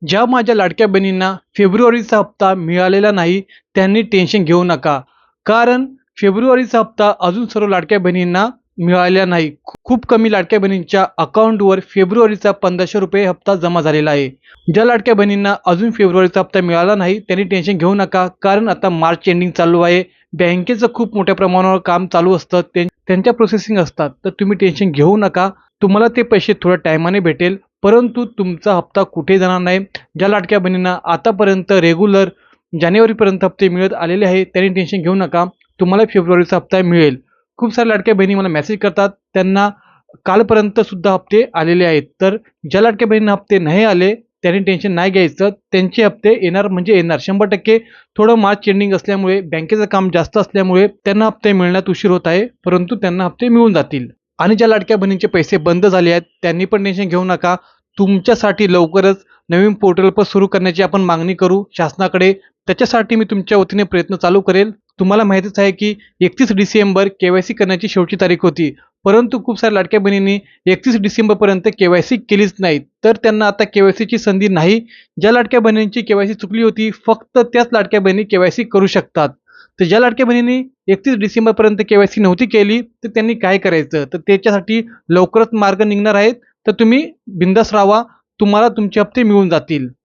ज्या माझ्या लाडक्या बहिणींना फेब्रुवारीचा हप्ता मिळालेला नाही, त्यांनी टेन्शन घेऊ नका. कारण फेब्रुवारीचा हप्ता अजून सर्व लाडक्या बहिणींना मिळालेला नाही. खूप कमी लाडक्या बहिणींच्या अकाउंटवर फेब्रुवारीचा ₹1500 हप्ता जमा झालेला आहे. ज्या लाडक्या बहिणींना अजून फेब्रुवारीचा हप्ता मिळाला नाही, त्यांनी टेन्शन घेऊ नका. कारण आता मार्च एंडिंग चालू आहे. बँकेचं खूप मोठ्या प्रमाणावर काम चालू असतं. त्यांच्या प्रोसेसिंग असतात. तर तुम्ही टेन्शन घेऊ नका. तुम्हाला ते पैसे थोड्या टायमाने भेटेल. परंतु तुमचा हप्ता कुठे जाणार नाही. ज्या लाडक्या बहिणींना आतापर्यंत रेग्युलर जानेवारीपर्यंत हप्ते मिळत आलेले आहेत, त्यांनी टेन्शन घेऊ नका. तुम्हाला फेब्रुवारीचा हप्ता मिळेल. खूप साऱ्या लाडक्या बहिणी मला मेसेज करतात, त्यांना कालपर्यंत सुद्धा हप्ते आलेले आहेत. तर ज्या लाडक्या बहिणींना हप्ते नाही आले, त्यांनी टेन्शन नाही घ्यायचं. त्यांचे हप्ते येणार म्हणजे येणार 100%. थोडं मार्च एंडिंग असल्यामुळे, बँकेचं काम जास्त असल्यामुळे त्यांना हप्ते मिळण्यात उशीर होत आहे, परंतु त्यांना हप्ते मिळून जातील. आणि ज्या लाडक्या बहिणींचे पैसे बंद झाले आहेत, त्यांनी पण टेन्शन घेऊ नका. तुमच्यासाठी लवकरच नवीन पोर्टल पण सुरू करण्याची आपण मागणी करू शासनाकडे. त्याच्यासाठी मी तुमच्या वतीने प्रयत्न चालू करेल. तुम्हाला माहितीच आहे की 31 डिसेंबर केवायसी करण्याची शेवटची तारीख होती. परंतु खूप साऱ्या लाडक्या बहिणींनी 31 डिसेंबरपर्यंत केवायसी केलीच नाही. तर त्यांना आता केवायसीची संधी नाही. ज्या लाडक्या बहिणींची केवायसी चुकली होती, फक्त त्याच लाडक्या बहिणी केवायसी करू शकतात. तर ज्या लाडक्या बहिणींनी 31 डिसेंबरपर्यंत केवायसी नव्हती केली, तर त्यांनी काय करायचं? तर त्याच्यासाठी लवकरच मार्ग निघणार आहेत. तर तुम्ही बिंदास राहावा. तुम्हाला तुमचे हप्ते मिळून जातील.